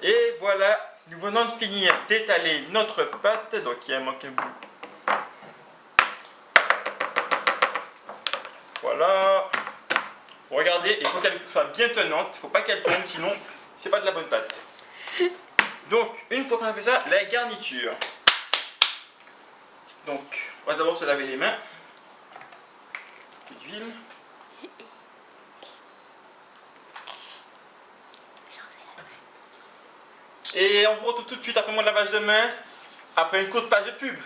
Et voilà, nous venons de finir d'étaler notre pâte. Donc il manque un bout. Voilà. Regardez, il faut qu'elle soit bien tenante. Il ne faut pas qu'elle tombe, sinon c'est pas de la bonne pâte. Donc une fois qu'on a fait ça, la garniture. Donc on va d'abord se laver les mains. Un peu d'huile. Et on vous retrouve tout de suite après mon lavage de main, après une courte page de pub.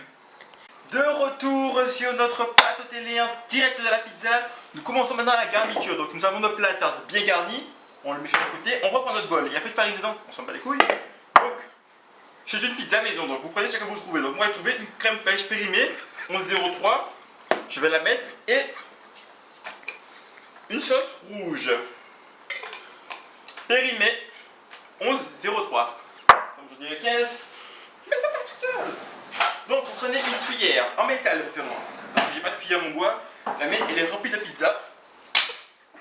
De retour sur notre plateau télé en direct de la pizza. Nous commençons maintenant la garniture. Donc nous avons notre plat à tarte bien garni. On le met sur le côté. On reprend notre bol. Il y a un peu de farine dedans. On s'en bat les couilles. Donc c'est une pizza maison. Donc vous prenez ce que vous trouvez. Donc moi j'ai trouvé une crème fraîche périmée 11,03. Je vais la mettre. Et une sauce rouge périmée 11,03. Je dirais 15, mais ça passe tout seul. Donc vous prenez une cuillère, en métal de préférence, parce que j'ai pas de cuillère en bois. La mienne elle est remplie de pizza,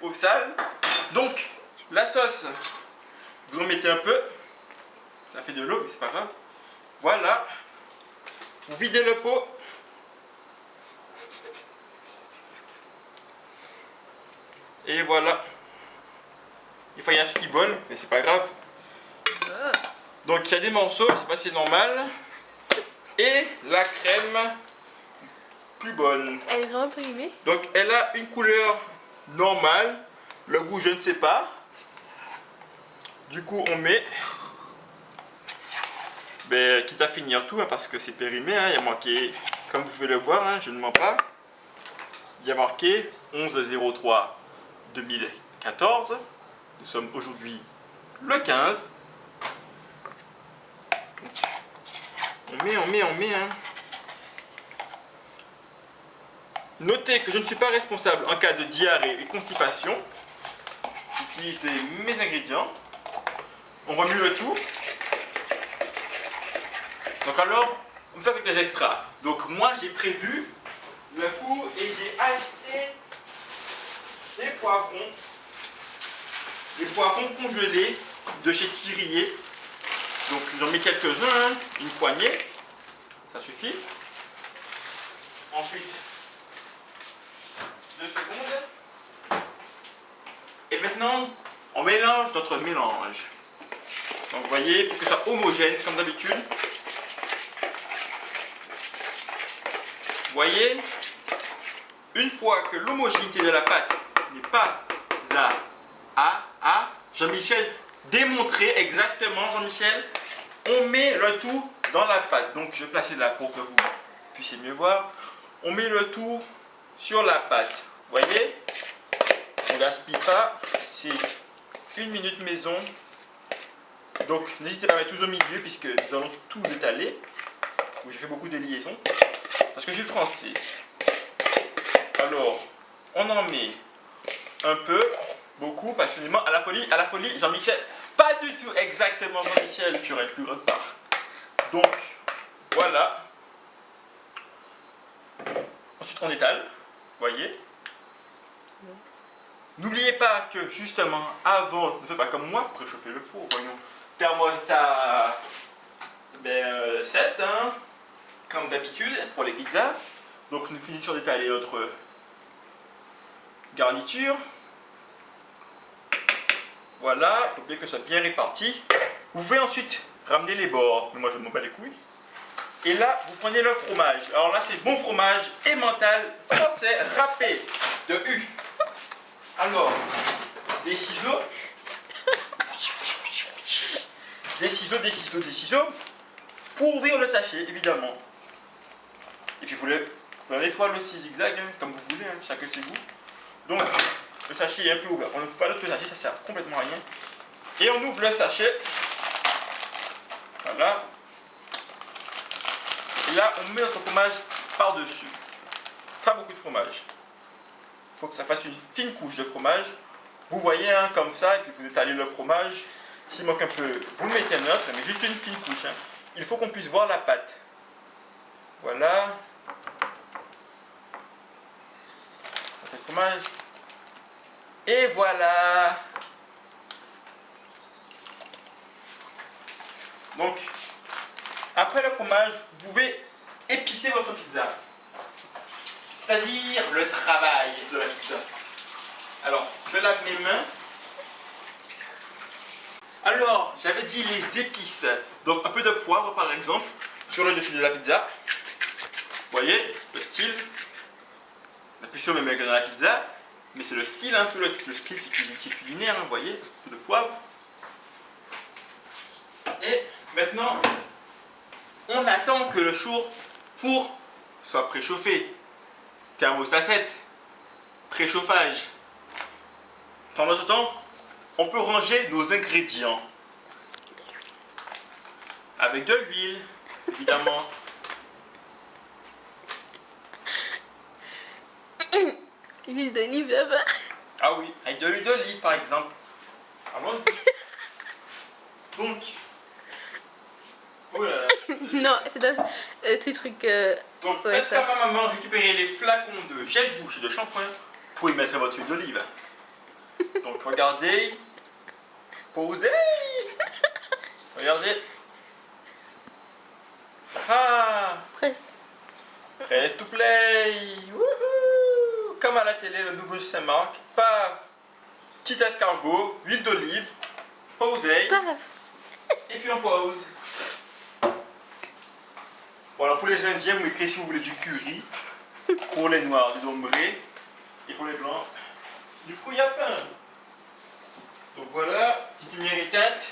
au sale. Donc la sauce, vous en mettez un peu, ça fait de l'eau mais c'est pas grave. Voilà, vous videz le pot. Et voilà. Il faut y a un truc qui vole, mais c'est pas grave. Donc il y a des morceaux, je sais pas si c'est normal. Et la crème plus bonne. Elle est vraiment périmée. Donc elle a une couleur normale. Le goût je ne sais pas. Du coup on met. Quitte à finir tout hein, parce que c'est périmé. Hein, il y a marqué, comme vous pouvez le voir, hein, je ne mens pas. Il y a marqué 11/03/2014. Nous sommes aujourd'hui le 15. On met, hein. Notez que je ne suis pas responsable en cas de diarrhée et constipation. J'utilise mes ingrédients. On remue le tout. Donc alors, on fait avec les extras. Donc moi j'ai prévu le coup et j'ai acheté des poivrons. Des poivrons congelés de chez Thirier. Donc j'en mets quelques-uns, hein, une poignée, ça suffit. Ensuite, 2 secondes. Et maintenant, on mélange notre mélange. Donc vous voyez, il faut que ça soit homogène comme d'habitude. Vous voyez, une fois que l'homogénéité de la pâte n'est pas à Jean-Michel, démontrer exactement, Jean-Michel, on met le tout dans la pâte. Donc je vais placer là pour que vous puissiez mieux voir. On met le tout sur la pâte. Vous voyez, on ne gaspille pas. C'est 1 minute maison. Donc n'hésitez pas à mettre tout au milieu puisque nous allons tout étaler. J'ai fait beaucoup de liaisons parce que je suis français. Alors on en met un peu, beaucoup, passionnément, à la folie, Jean-Michel. Pas du tout exactement Jean-Michel, tu aurais plus grande part. Donc, voilà. Ensuite, on étale, voyez. N'oubliez pas que, justement, avant, ne faites pas comme moi, préchauffez le four, voyons. Thermostat 7, hein, comme d'habitude, pour les pizzas. Donc, nous finissons d'étaler notre garniture. Voilà, il faut bien que ce soit bien réparti. Vous pouvez ensuite ramener les bords, mais moi je m'en bats les couilles. Et là, vous prenez le fromage. Alors là, c'est bon fromage emmental français râpé de U. Alors, des ciseaux. Des ciseaux. Pour ouvrir le sachet, évidemment. Et puis vous pouvez nettoyer aussi zigzag, hein, comme vous voulez, hein, chacun ses goûts. Donc, le sachet est un peu ouvert. On n'ouvre pas l'autre sachet, ça sert complètement à rien. Et on ouvre le sachet. Voilà. Et là, on met notre fromage par-dessus. Pas beaucoup de fromage. Il faut que ça fasse une fine couche de fromage. Vous voyez, hein, comme ça, et puis vous étalez le fromage. S'il manque un peu, vous mettez un autre, mais juste une fine couche. Hein. Il faut qu'on puisse voir la pâte. Voilà. Ça fait le fromage. Et voilà. Donc, après le fromage, vous pouvez épicer votre pizza. C'est-à-dire le travail de la pizza. Alors, je lave mes mains. Alors, j'avais dit les épices. Donc, un peu de poivre, par exemple, sur le dessus de la pizza. Vous voyez, le style. La plus sûr même que dans la pizza. Mais c'est le style, hein, tout le style, c'est culinaire, hein, vous voyez, un peu de poivre. Et maintenant, on attend que le four soit préchauffé. Thermostat 7, préchauffage. Pendant ce temps, on peut ranger nos ingrédients. Avec de l'huile, évidemment. L'huile d'olive là-bas. Ah oui, avec de l'huile d'olive par exemple. Allons-y. Donc. Oh là là. Non, c'est dans tous les trucs. Donc ouais, faites comme ma maman, récupérez les flacons de gel douche et de shampoing pour y mettre votre huile d'olive. Donc regardez. Posez. Regardez. Ah. Presse. Press to play. Wouhou. Comme à la télé, le nouveau Saint-Marc. Paf. Petit escargot, huile d'olive. Posez. Paf. Et puis on pose. Voilà, pour les Indiens, vous écrivez si vous voulez du curry. Pour les noirs, du dombré. Et pour les blancs, du fruit à pain. Donc voilà, petite lumière éteinte.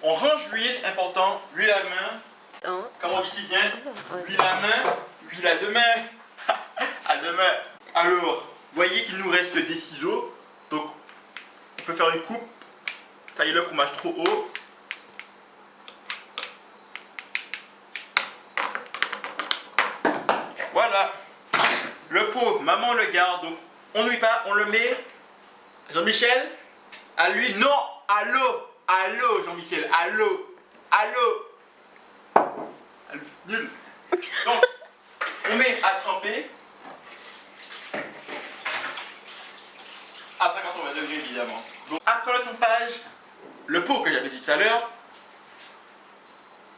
On range l'huile, important, l'huile à main. Hein. Comme on dit si bien, Ouais. l'huile à main, l'huile à deux mains. À deux mains. Alors, voyez qu'il nous reste des ciseaux. Donc, on peut faire une coupe. Tailler le fromage trop haut. Voilà. Le pot, maman le garde. Donc, on n'oublie pas, on le met. Jean-Michel, à l'huile. Non, à l'eau. À l'eau, Jean-Michel. À l'eau. À l'eau. Nul. Donc, on met à tremper. À 180 degrés, évidemment. Donc, après le trempage, le pot que j'avais dit tout à l'heure,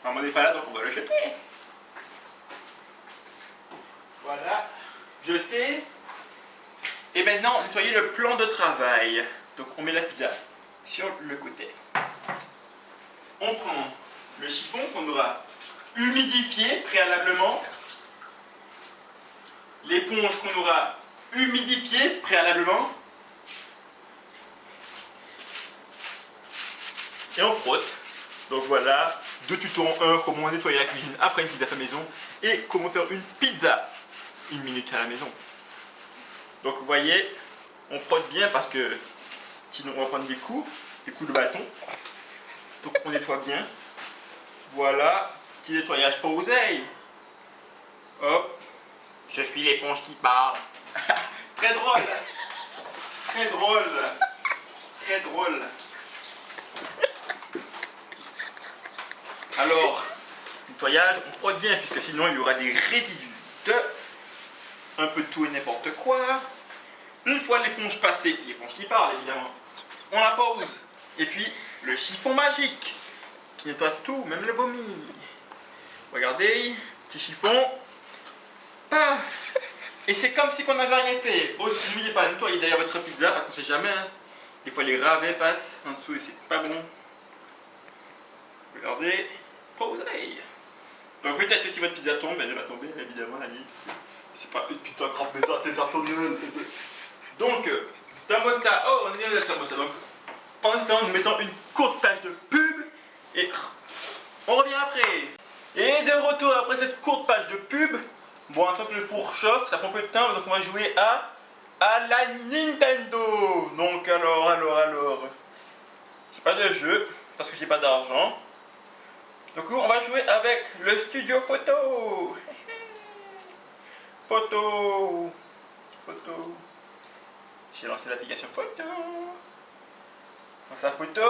on n'est pas là, donc on va le jeter. Voilà, jeter. Et maintenant, nettoyer le plan de travail. Donc, on met la pizza sur le côté. On prend le chiffon qu'on aura humidifié préalablement. L'éponge qu'on aura humidifiée préalablement. Et on frotte. Donc voilà, 2 tutos en 1, comment nettoyer la cuisine après une pizza à la maison et comment faire une pizza 1 minute à la maison. Donc vous voyez, on frotte bien parce que sinon on va prendre des coups de bâton. Donc on nettoie bien. Voilà, petit nettoyage pour oseille. Hop, je suis l'éponge qui parle. Très drôle. Très drôle. Très drôle. Alors, nettoyage, on frotte bien puisque sinon il y aura des résidus de un peu de tout et n'importe quoi. Une fois l'éponge passée, l'éponge qui parle évidemment, on la pose. Et puis le chiffon magique qui nettoie tout, même le vomi. Regardez, petit chiffon. Paf. Et c'est comme si on n'avait rien fait. Aussi, n'oubliez pas de nettoyer d'ailleurs votre pizza parce qu'on sait jamais. Hein. Des fois les ravets passent en dessous et c'est pas bon. Regardez. Posez. Donc vous pouvez tester si votre pizza tombe, elle va tomber évidemment la nuit. C'est pas une pizza crampée, des artoniennes. Donc, thermostat, oh on est bien dans le thermostat. Donc, pendant ce temps, nous mettons une courte page de pub et on revient après. Et de retour après cette courte page de pub, bon, en tant que le four chauffe, ça prend un peu de temps, donc on va jouer à la Nintendo. Donc, alors, j'ai pas de jeu parce que j'ai pas d'argent. Donc on va jouer avec le studio photo. Photo. J'ai lancé l'application photo. Dans sa photo.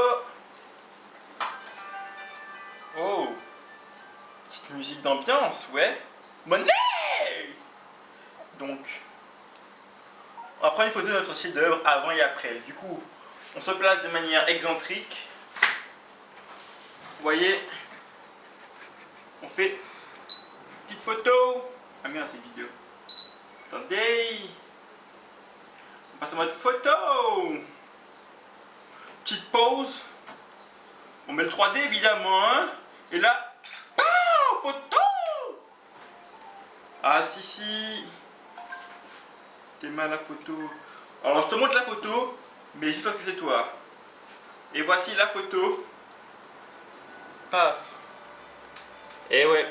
Oh. Petite musique d'ambiance, ouais. Monnaie. Donc, on va prendre une photo de notre chef-d'œuvre avant et après. Du coup, on se place de manière excentrique. Vous voyez. On fait petite photo. Ah merde, c'est une vidéo. Attendez. On passe en mode photo. Petite pause. On met le 3D évidemment. Hein. Et là, photo. Ah si. T'es mal la photo. Alors je te montre la photo, mais juste parce que c'est toi. Et voici la photo. Paf. Et ouais.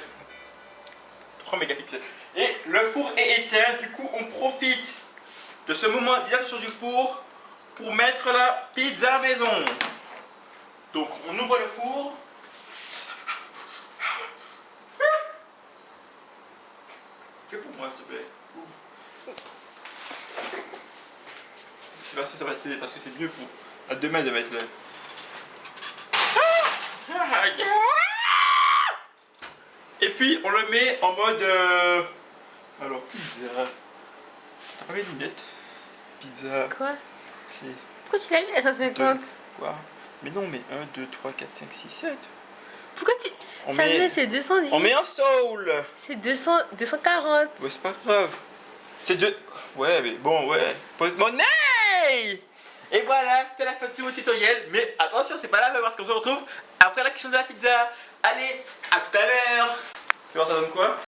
3 mégapixels. Et le four est éteint, du coup on profite de ce moment d'inattention du four pour mettre la pizza maison. Donc on ouvre le four. Fais pour moi s'il te plaît. C'est parce que c'est mieux pour à 2 mains de mettre le. Et puis on le met en mode alors pizza. T'as pas mis de lunettes? Pizza. Quoi? C'est. Pourquoi tu l'as mis à 150? Quoi? Mais non, mais 1, 2, 3, 4, 5, 6, 7. Pourquoi tu. On Ça met. c'est 210. On met un soul. C'est 240. Ouais, c'est pas grave. C'est deux. Ouais, mais bon, ouais. Pose mon nez. Et voilà, c'était la fin de ce tutoriel. Mais attention, c'est pas la même parce qu'on se retrouve après la cuisson de la pizza. Allez, à tout à l'heure. Tu vois, ça donne quoi?